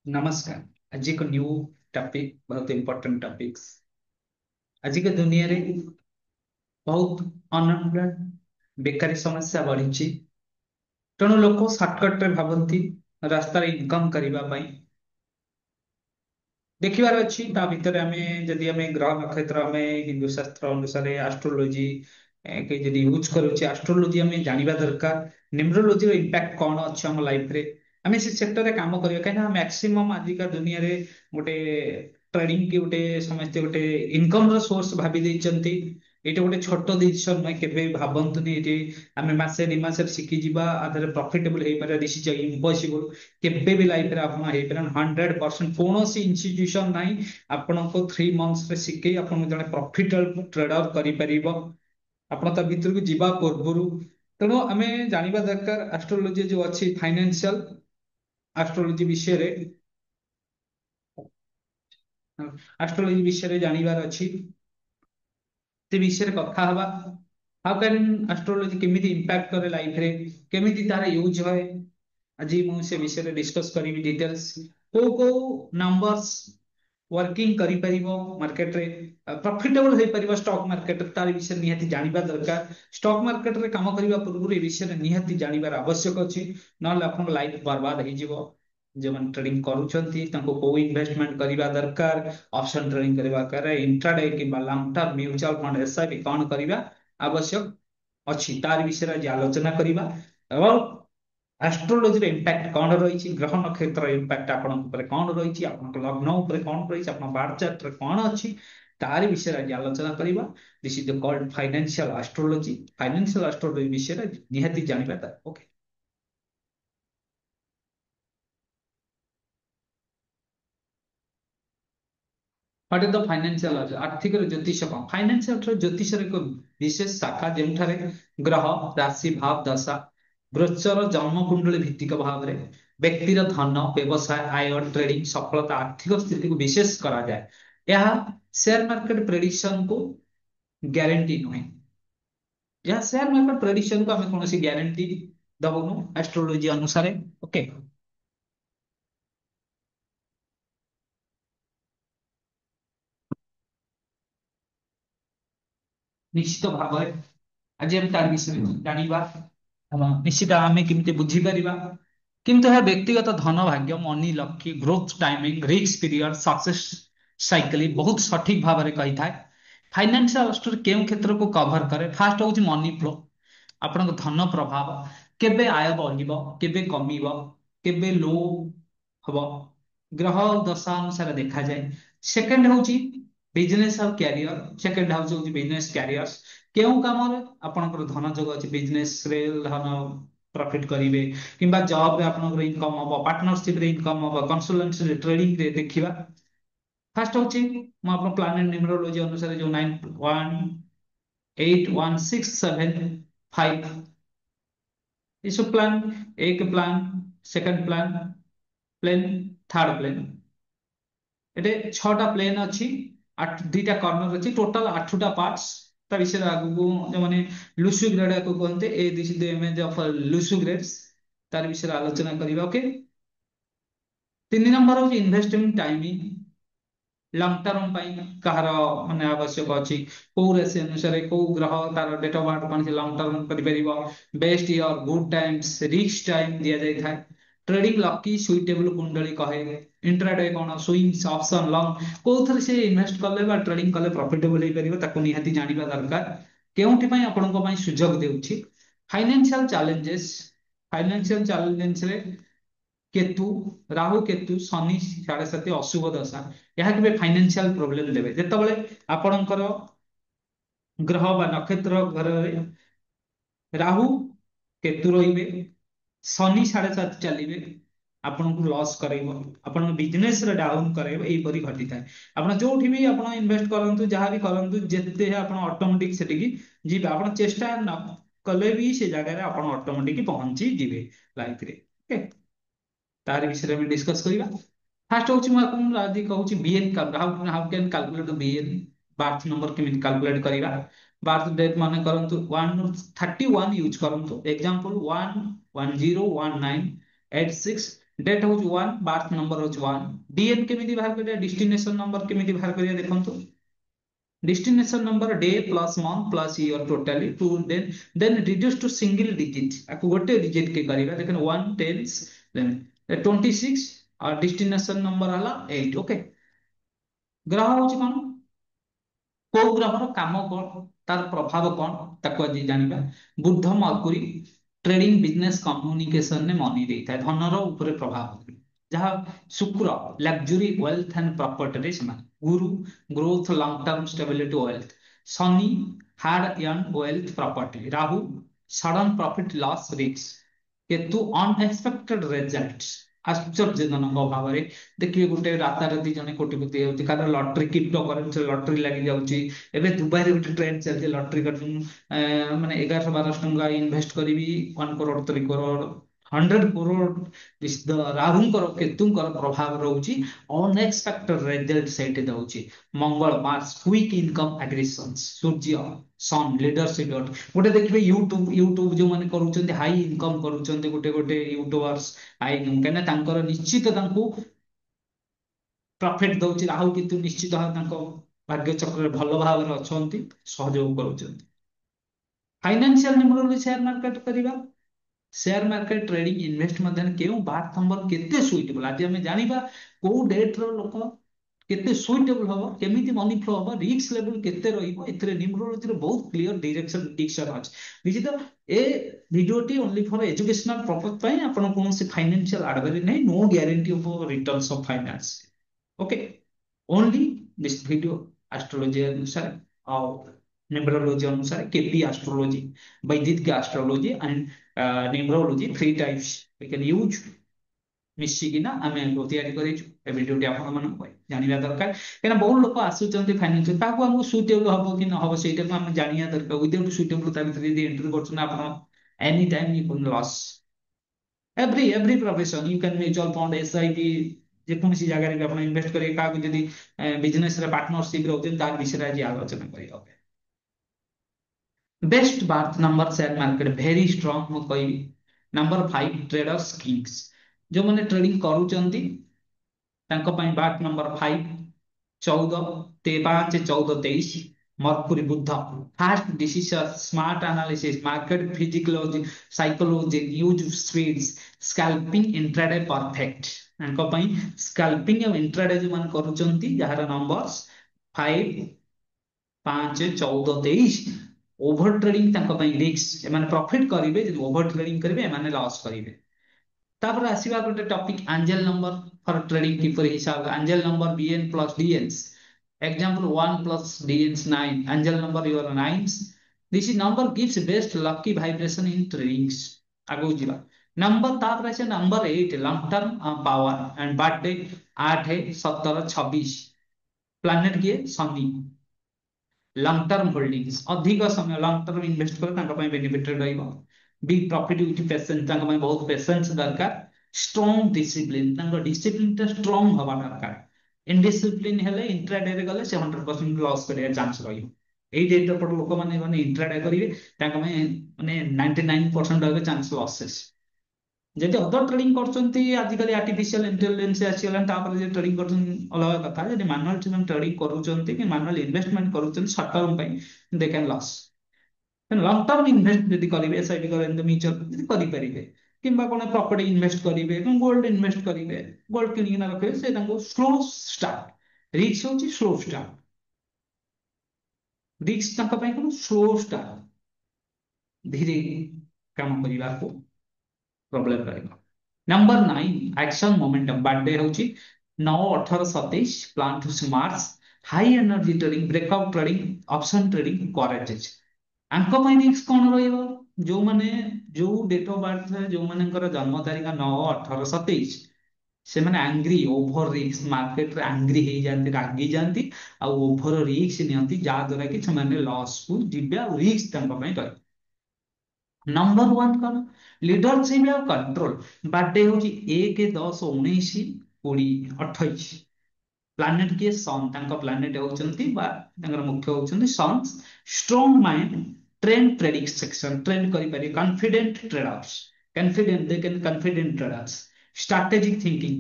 नमस्कार। आज एक न्यू टॉपिक, बहुत इंपॉर्टेंट टॉपिक्स। आज के दुनिया रे बहुत अनएम्प्लॉयड बेकारी समस्या बढ़ी। तेणु लोक सर्टकट रे भावती रास्तार इनकम करने देखिबार अच्छी ता भितर आमे जदि आमे ग्रह नक्षत्र आमे हिंदू शास्त्र अनुसार एस्ट्रोलॉजी के जदि यूज करूचे एस्ट्रोलॉजी आमे जानिबा दरकार। न्यूमरोलॉजी रो इंपैक्ट कौन अछि हम लाइफ रे आमे से सेक्टर रे काम करियो कहिना मैक्सिमम आज का दुनिया रे गोटे ट्रेडिंग की गोटे समस्त गोटे इनकम रो सोर्स भाबी दैचंती। एटा गोटे छोट जिनिस नय केबे भाबंतुनी एटी आमे मासे दी मासे शिखि जिबा आधरे प्रॉफिटेबल हे पारे दिस इज इम्पॉसिबल। केबे भी लाइफ रे आपण हे पारे 100% कोनोसी इंस्टीट्यूशन नाही आपण को 3 मंथ्स रे शिखे आपण जने प्रॉफिटेबल ट्रेडर करि परिबो। ଆପଣ ତା ଭିତରକୁ ଯିବା ପୂର୍ବରୁ ତେଣୁ ଆମେ ଜାଣିବା ଦରକାର ଆଷ୍ଟ୍ରୋଲୋଜି ଯୋଉ ଅଛି ଫାଇନାନ୍ସିଆଲ ଆଷ୍ଟ୍ରୋଲୋଜି ବିଷୟରେ ଆଷ୍ଟ୍ରୋଲୋଜି ବିଷୟରେ ଜାଣିବାର ଅଛି ସେ ବିଷୟରେ କଥା ହବା। ହାଉ କ୍ୟାନ୍ ଆଷ୍ଟ୍ରୋଲୋଜି କେମିତି ଇମ୍ପାକ୍ଟ କରେ ଲାଇଫ ରେ କେମିତି ତାର ୟୁଜ ହୁଏ ଆଜି ମୁଁ ସେ ବିଷୟରେ ଡିସ୍କସ କରିବି ଡିटेल्स। କୋଉ କୋଉ ନମ୍बर्स वर्किंग करिपरिबो मार्केट रे प्रॉफिटेबल होई परिबो स्टॉक मार्केट तार विषय निहाती जानिबा दरकार। स्टॉक मार्केट रे काम करिबा पूर्व ए विषय निहाती जानिबार आवश्यक अछि नले आपन लाइफ बर्बाद हो जिवो। जे मन ट्रेडिंग करूछंती तांको को इन्वेस्टमेंट करिबा दरकार ऑप्शन ट्रेडिंग करिबा करे इंट्राडे कि long term mutual fund SIP कोन करिबा आवश्यक अछि तार विषय आज आलोचना करिबा। और एस्ट्रोलोजी रे इंपैक्ट कौन रही ग्रह नक्षत्र इंपैक्ट आपण कौन रही लग्न कौन रही बार्थ चार्ट रे कौन अच्छी तार विषय आज आलोचना करवा। This is called financial astrology. Financial astrology विषय निहाती जानिबा दरकार। Okay, what is the financial आर्थिक ज्योतिष कौन फाइनेंशियल ज्योतिष एक विशेष शाखा जो ग्रह राशि भाव दशा गोचर जन्म कुंडली भित्तिक भाव में व्यक्तिर धन व्यवसाय आय ट्रेडिंग सफलता आर्थिक स्थिति को विशेष करा जाए। यह शेयर मार्केट प्रेडिक्शन को ग्यारंटी नुहे। यह शेयर मार्केट प्रेडिक्शन को हमें कौन सी ग्यारंटी दबनु एस्ट्रोलॉजी अनुसार। ओके, निश्चित भाव आज हम तार विषय जानिबा। निश्चित आम केमती बुझीपर किंतु यह व्यक्तिगत धन भाग्य money lucky growth timing risk period success cycle बहुत सठिक भाव में कही था। फाइनेंशियल स्टोर केउं क्षेत्र को कवर करे फास्ट हूँ मनी फ्लो आपण धन प्रभाव केबे आय बढ़िबो केबे कमिबो केबे लो हबो ग्रह दशा अनुसार देखा जाए। सेकंड होची बिजनेस और कैरियर सेकंड हाउस होची बिजनेस कैरियर केउं काम रे आपनकर धन जोग अछि बिजनेस रे धन प्रॉफिट करिवे किंबा जॉब रे आपनकर इनकम हबो पार्टनरशिप रे इनकम हबो कंसल्टेंसी रे ट्रेडिंग रे देखिबा। फास्ट होची म आपन प्लानेट न्यूमरोलॉजी अनुसार जो 918167 ये सब प्लान एक plan second plan plan third plan एटे छटा प्लेन अच्छी आठ दुईटा कर्नर अच्छी टोटाल 8टा पार्ट्स ता विषय आगु जो माने लुसु ग्रेड को कहते ए this is the image of लुसु ग्रेड्स तार विषय आलोचना करिबा। ओके, 3 नंबर हो इन्वेस्टमेंट टाइमिंग लॉन्ग टर्म कहार माने आवश्यक अच्छी कौ राशि अनुसार कौ ग्रह तार डेट ऑफ बर्थ कौन लॉन्ग टर्म कर best year good times risk time दि जाए। ट्रेडिंग लकी सुइटेबल कुंडली कहे इंट्राडे कौन स्विंग्स ऑप्शन लॉन्ग कौन से इन्वेस्ट कले बा ट्रेडिंग कले प्रॉफिटेबल हो पारिबो ताको निहाती जानिबा दरकार केउंटी पई आपनको पई सुजोग देउछि। फाइनेंशियल चैलेंजेस फाइनेंशियल चैलेंजेस रे केतु राहु केतु शनि 7.5 अशुभ दशा यह के फाइनेंशियल प्रॉब्लम देबे जेतबेले आपणकर ग्रह बा नक्षत्र घर राहु केतु रहिबे शनि 7.5 चलिए आपन को लॉस करेबो आपन बिजनेस रे डाउन करेबो एई परी घटी थाए। आपन जोठी भी आपन इन्वेस्ट करंतु जहां भी करंतु जेते आपन ऑटोमेटिक सेठी की जीबे आपन चेष्टा न कले भी से जगह रे आपन ऑटोमेटिक पहुंची जीबे लाइफ रे। ओके, तार विषय में डिस्कस करिबा। फास्ट होची म आपन आदि कहूची बीएन का how can calculate the BN birth number केमिति कैलकुलेट करिबा। बर्थ डेट माने करंतु 131 यूज करंतु एग्जांपल 1101986 डेट हूँ 1, बार्थ नंबर हूँ 1, डीएन केमिति बाहर करिया, डेस्टिनेशन नंबर केमिति बाहर करिया देखंतु। Destination number day plus month plus year totally to, then reduce to single digit, आपको गोटे डिजिट के करिया देखन 1 10 देन 26 और डेस्टिनेशन नंबर हला 8। ओके, ग्रह हूँ कौन, କୋଉ ଗ୍ରହର କାମ କଣ, ତାର ପ୍ରଭାବ କଣ, ତାକୁ ଆଜି ଜାଣିବା। ବୁଧ ମର୍କୁରୀ ଟ୍ରେଡିଂ ବିଜନେସ କମ୍ୟୁନିକେସନରେ ମନି ଦେଇଥାଏ, ଧନର ଉପରେ ପ୍ରଭାବ। ଯାହା ଶୁକ୍ର ଲକ୍ଜୁରୀ ୱେଲ୍ଥ ଆଣ୍ଡ ପ୍ରପର୍ଟିରେ ସେମାନେ। Guru growth long term stability wealth. Shani hard earn wealth property. Rahu sudden profit loss risk. Ketu unexpected result, ଆଶ୍ଚର୍ଯ୍ୟଜନକ ଭାବରେ ଦେଖିବେ ଗୋଟେ ରାତାରାତି ଜଣେ କୋଟିପତି ହେଉଛି, କାରଣ ଲଟରୀ କ୍ରିପ୍ଟୋ କରେନ୍ସି ଲଟରୀ ଲାଗି ଯାଉଛି। ଏବେ ଦୁବାଇରେ ଗୋଟେ ଟ୍ରେଣ୍ଡ ଚାଲିଛି ଲଟରୀ କାଟୁନ, ମାନେ 1100 1200 ଟଙ୍କା ଇନଭେଷ୍ଟ କରିବି 1 କରୋड़ 3 କରୋड़ 100 କରୋड़। ରାହୁଙ୍କର କେତୁଙ୍କର ପ୍ରଭାବ ରହୁଛି, ଅନଏକ୍ସପେକ୍ଟେଡ ରେଜଲ୍ଟ ସେଇଠି ଦଉଛି। ମଙ୍ଗଳ ମାର୍ସ କୁଇକ୍ ଇନକମ୍ ଆଗ୍ରେସନ୍ସ। ସୂର୍ଯ୍ୟ ସନ୍ ଲିଡରସିପ। ଗୋଟେ ଦେଖିବେ ୟୁଟ୍ୟୁବ ଯୋଉମାନେ କରୁଛନ୍ତି ହାଇ ଇନକମ୍ କରୁଛନ୍ତି, ଗୋଟେ ଗୋଟେ ୟୁଟ୍ୟୁବର୍ସ ହାଇ ଇନକମ୍, କାହିଁକିନା ତାଙ୍କର ନିଶ୍ଚିତ ତାଙ୍କୁ ପ୍ରଫିଟ ଦଉଛି ରାହୁ, କିନ୍ତୁ ନିଶ୍ଚିତ ଭାବେ ତାଙ୍କ ଭାଗ୍ୟ ଚକ୍ରରେ ଭଲ ଭାବରେ ଅଛନ୍ତି, ସହଯୋଗ କରୁଛନ୍ତି। ଫାଇନାନ୍ସିଆଲ ନ୍ୟୁମରୋଲୋଜି ସେୟାର ମାର୍କେଟ କରିବା। ସେୟାର ମାର୍କେଟ ଟ୍ରେଡିଂ ଇନଭେଷ୍ଟ ମଧ୍ୟରେ କେଉଁ ବାର୍ଥ ନମ୍ବର କେତେ ସୁଇଟେବଲ, ଆଜି ଆମେ ଜାଣିବା କୋଉ ଡେଟ ର ଲୋକ କେତେ ସୁଇଟେବଲ ହବ, କେମିତି ମନି ଫ୍ଲୋ ହବ, ରିସ୍କ ଲେଭେଲ କେତେ ରହିବ, ଏଥିରେ ନ୍ୟୁମରୋଲୋଜିରେ ବହୁତ କ୍ଲିୟର ଡିରେକ୍ସନ ଡିକ୍ସନ ଅଛି। ନିଶ୍ଚିତ ଏ ଭିଡିଓଟି ଓନ୍ଲି ଫର ଏଜୁକେଶନାଲ ପର୍ପଜ ପାଇଁ, ଆପଣ କୌଣସି ଫାଇନାନ୍ସିଆଲ ଆଡଭାଇଜରୀ ନାହିଁ, no guarantee of returns of finance. Okay, only this video astrology अनुसार और न्यूमरोलॉजी अनुसार, KP astrology, Vedic astrology and numerology, three types we can use मिसिकिना आमे तैयारी करिछु। ए वीडियोटी आपण मन जानिबा दरकार, काना बहुत लोक आसुचंती फाइनेंशियल, ताको हमको सुइटेबल हबो कि न हबो सेटा को हम जानिया दरकार। विदाउट सुइटेबल ता भीतर यदि एंट्री करछन आपण, any time you can loss. Every profession you can mutual fund SIP, जेकोसी जगह रे आपण इन्वेस्ट करिए, काको यदि बिजनेस रे पार्टनरशिप रहउछन तार विषय रे आज आलोचना करियो। Best birth number share market very strong मु कहबी, नंबर 5 ट्रेडर्स किंग्स, जो माने ट्रेडिंग करूचंती तांको पई birth number 5 14 5 14 23। Mercury Budh fast decision smart analysis market फिजिकोलॉजी psychology use speeds scalping intraday perfect. तांको पई स्कैल्पिंग और इंट्राडे जो मान करूचंती जहार नंबर्स 5 5 14 23। ओभर ट्रेडिंग तांको पई रिस्क, एमाने प्रॉफिट करिवे जदि ओभर ट्रेडिंग करिवे, एमाने लॉस करिवे। तापर आसीबा गोटे topic angel number for trading किपर हिसाब, angel number BN plus DNS. Example 1 plus dns 9, angel number your 9, this is number gives best lucky vibration in tradings. आगो जीवा नंबर, तापर आसे number 8 long term power and birthday 8 17 26। Planet किए Shani. Long term holdings अधिक समय long term invest कर तांका पई बेनिफिटेड रहइबो। बिग प्रॉफिट विथ पेशेंस, तांका पई बहुत पेशेंस दरकार। स्ट्रांग डिसिप्लिन, तांका डिसिप्लिन ता स्ट्रांग हवा दरकार। इनडिसिप्लिन हेले इंट्राडे रे गले से 100% लॉस करिया चांस रहिबो। एई डेट पर लोक माने माने इंट्राडे करिवे, तांका पई माने 99% रहबे चांस लॉसेस। जेते अदर ट्रेडिंग करछंती आजिकली आर्टिफिशियल इंटेलिजेंस आसीगलान, तापर जे ट्रेडिंग करछन अलग कथा, जे मैनुअल ट्रेडिंग करूछंती कि मैनुअल इन्वेस्टमेंट करूछन शॉर्ट टर्म पई, they can loss. Long term invest यदि करिवे, एसआईपी करें म्यूचुअल यदि करि परिवे, किंबा कोन प्रॉपर्टी इन्वेस्ट करिवे, गोल्ड इन्वेस्ट करिवे, गोल्ड किनिना रखिवे, से तांको स्लो स्टार्ट, रिस्क होची स्लो स्टार्ट, रिस्क तांका पई कोन स्लो स्टार्ट, धीरे काम करिवा को प्रॉब्लम रहेगा। नंबर 9 एक्शन मोमेंटम, बर्थडे होची 9 18 27। Plan to Mars high energy trading breakout trading option trading करेजेज। आंको पई रिस्क कोन रहइबो, जो माने जो डेट ऑफ बर्थ है, जो मानकर जन्म तारीख 9 18 27, से माने एंग्री ओवर रिस्क मार्केट रे एंग्री हे जानती, रागी जानती आ ओवर रिस्क नियंती, जा द्वारा कि से माने लॉस को जिबे आ रिस्क तांको पई रही। नंबर 1 कौन, लीडरशिप और कंट्रोल। बर्थडे होची 1 10 19 20 28। प्लैनेट किए सन, तांका प्लैनेट होचंती बा तांकर मुख्य होचंती Sun. Strong mind trend prediction, trend करि पारि, confident traders, confident they can confident traders. Strategic thinking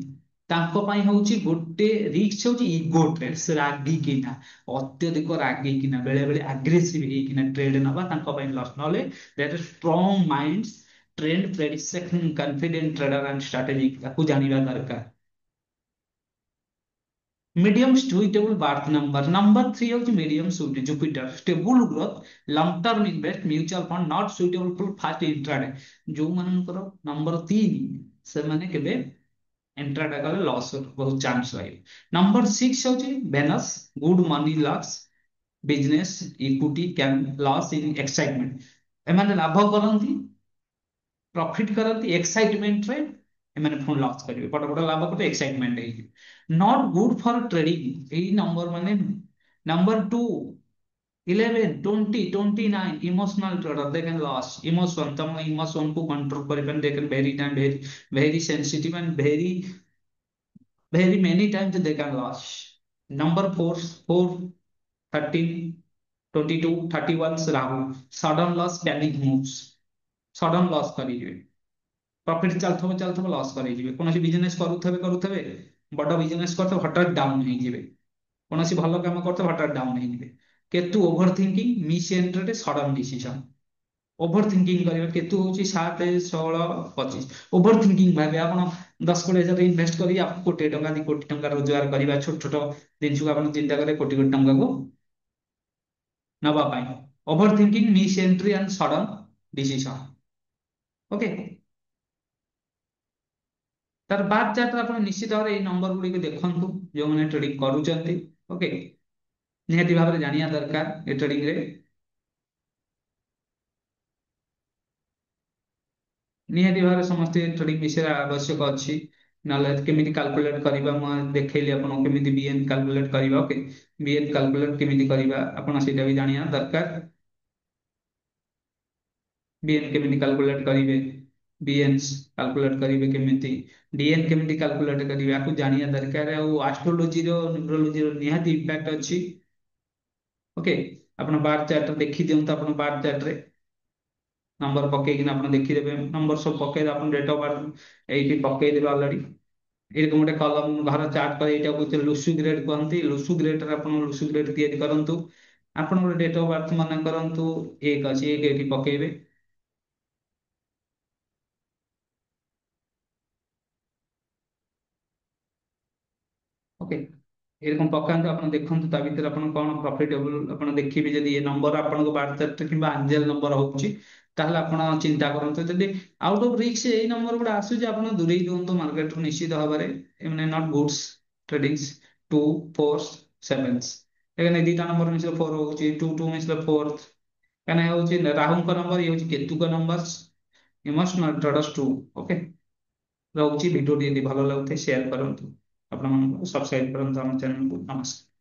ତାଙ୍କ ପାଇଁ ହଉଛି ଗୋଟେ ରିକ୍ସ ହଉଛି ଇଗୋ ଟ୍ରେଡ୍, ସେ ରାଗିକିନା ଅତ୍ୟଧିକ ରାଗିକିନା ବେଳେ ବେଳେ ଆଗ୍ରେସିଭ ହେଇକିନା ଟ୍ରେଡ୍ ନବା ତାଙ୍କ ପାଇଁ ଲସ୍। ନହେଲେ that strong mind, trend prediction, confident trader and strategic ତାକୁ ଜାଣିବା ଦରକାର। Medium suitable birth number, number 3 ହଉଛି medium suit Jupiter, stable growth, long term invest, mutual fund, not suitable for fast intraday. ଯୋଉମାନଙ୍କର number 3 ସେମାନେ କେବେ ଏଣ୍ଟ୍ରାଡେ କଲେ loss ବହୁତ chance ରହିବ। ନମ୍ବର 6 ହଉଛି venous, good money Lux, business equity can loss in excitement. ଏମାନେ ଲାଭ କରନ୍ତି, ପ୍ରଫିଟ କରନ୍ତି ଏକ୍ସାଇଟମେଣ୍ଟରେ, ଏମାନେ ପୁଣି ଲସ୍ କରିବେ, ବଡ ବଡ ଲାଭ କରିବେ ଏକ୍ସାଇଟମେଣ୍ଟ ହେଇକି। ନଟ୍ ଗୁଡ ଫର ଟ୍ରେଡିଂ, ଏଇ ନମ୍ବର ମାନେ। Number 2, 11, 20, 29 emotional trader, they can loss emotion, ତମ ଇମୋସନ କୁ କଣ୍ଟ୍ରୋଲ କରିପାରନ୍ତି, they can very time very very sensitive and very very many times they can lose. Number 4, 4, 13, 22, 31 Rahu. Sudden loss, panic moves. Sudden loss କରିଯିବେ। Profit ଚାଲୁଥିବ ଚାଲୁଥିବ loss କରିଯିବେ। କୌଣସି business କରୁଥିବେ କରୁଥିବେ, ବଡ ବିଜନେସ କରୁଥିବେ ହଠାତ୍ ଡାଉନ ହେଇଯିବେ। କୌଣସି ଭଲ କାମ କରୁଥିବେ ହଠାତ୍ ଡାଉନ ହେଇଯିବେ। Ketu over thinking, miss entry, sudden decision. Over thinking କରିବେ, କେତୁ ହଉଛି 7, 16, 25। ଓଭର ଥିଙ୍କିଂ ଭାବେ ଆପଣ 10-20 ହଜାର ଇନଭେଷ୍ଟ କରି ଆପଣ କୋଟି ଟଙ୍କା 2 କୋଟି ଟଙ୍କା ରୋଜଗାର କରିବା, ଛୋଟ ଛୋଟ ଜିନିଷକୁ ଆପଣ ଚିନ୍ତା କରେ କୋଟି କୋଟି ଟଙ୍କାକୁ ନବା ପାଇଁ। Over thinking, miss entry and sudden decision. Okay, ତାର ବାର ଚାର୍ଟ ଆପଣ ନିଶ୍ଚିତ ଭାବରେ ଏଇ ନମ୍ବର ଗୁଡିକ ଦେଖନ୍ତୁ ଯୋଉମାନେ ଟ୍ରେଡିଂ କରୁଛନ୍ତି। ଓକେ, ନିହାତି ଭାବରେ ଜାଣିବା ଦରକାର ଏ ଟ୍ରେଡିଂ ରେ। ନିହାତି ଭାବରେ ସମସ୍ତେ ଟ୍ରେଡିଂ ବିଷୟରେ ଆବଶ୍ୟକ ଅଛି। ନହେଲେ କେମିତି କାଲକୁଲେଟ କରିବା, ମୁଁ ଦେଖେଇଲି ଆପଣଙ୍କୁ କେମିତି ବିଏନ୍ କାଲକୁଲେଟ କରିବା। ଓକେ, ବିଏନ୍ କାଲକୁଲେଟ କେମିତି କରିବା ଆପଣ ସେଇଟା ବି ଜାଣିବା ଦରକାର। ବିଏନ୍ କେମିତି କାଲକୁଲେଟ କରିବେ, ବିଏନ୍ସ କାଲକୁଲେଟ କରିବେ କେମିତି, ଡିଏନ୍ କେମିତି କାଲକୁଲେଟ କରିବେ, ଆକୁ ଜାଣିବା ଦରକାର। ଆଉ ଆଷ୍ଟ୍ରୋଲୋଜିର ନ୍ୟୁମରୋଲୋଜିର ନିହାତି ଇମ୍ପାକ୍ଟ ଅଛି। ଓକେ, ଆପଣ ବାର ଚାର୍ଟ ଦେଖି ଦିଅନ୍ତୁ, ଆପଣ ବାର ଚାର୍ଟରେ ନମ୍ବର ପକେଇକିନା ଆପଣ ଦେଖିଦେବେ, ନମ୍ବର ସବୁ ପକେଇଦେବେ, ଆପଣ ଡେଟ୍ ଅଫ ବାର୍ଥ ଏଇଠି ପକେଇଦେବେ ଅଲରେଡି। ଏରকম ଗୋଟେ କଲମ ଘର ଚାର୍ଟ କରି ଏଇଟାକୁ ଲୁସୁ ଗ୍ରେଡ୍ କୁହନ୍ତି। ଲୁସୁ ଗ୍ରେଡରେ ଆପଣ ଲୁସୁ ଗ୍ରେଡ୍ ତିଆରି କରନ୍ତୁ। ଆପଣଙ୍କର ଡେଟ୍ ଅଫ ବାର୍ଥ ମନେ କରନ୍ତୁ 1 ଅଛି, 1 ଏଇଠି ପକେଇବେ। ଓକେ, এরকম ପକାନ୍ତୁ, ଆପଣ ଦେଖନ୍ତୁ ତା ଭିତରେ ଆପଣ କଣ ପ୍ରଫିଟେବଲ ଆପଣ ଦେଖିବେ। ଯଦି ଏ ନମ୍ବର ଆପଣଙ୍କ ବାର ଚାର୍ଟ କିମ୍ବା ଆଞ୍ଜେଲ ନମ୍ବର ହଉଛି, ତାହେଲେ ଆପଣ ଚିନ୍ତା କରନ୍ତୁ। ଯଦି ଆଉଟ ଅଫ ରିସ୍କ ଏଇ ନମ୍ବର ଗୁଡା ଆସୁଛି, ଆପଣ ଦୂରେଇ ଦିଅନ୍ତୁ ମାର୍କେଟରୁ ନିଶ୍ଚିତ ଭାବରେ। ଏମାନେ ନଟ୍ ଗୁଡସ୍ ଟ୍ରେଡିଂସ୍। 2, 4, 7 ଏখানে ଦିଟା ନମ୍ବର ମିଶିଲେ 4 ହଉଛି, 2, 2 ମିଶିଲେ 4। କାହିଁକିନା ଏ ହଉଛି ରାହୁଙ୍କ ନମ୍ବର, ଇଏ ହଉଛି କେତୁଙ୍କ ନମ୍ବର। Emotional traders 2। ଓକେ, ରହୁଛି। ଭିଡ଼ିଓଟି ଯଦି ଭଲ ଲାଗୁଥାଏ ସେୟାର କରନ୍ତୁ, ଆପଣମାନଙ୍କୁ ସବସ୍କ୍ରାଇବ କରନ୍ତୁ ଆମ ଚ୍ୟାନେଲକୁ। ନମସ୍କାର।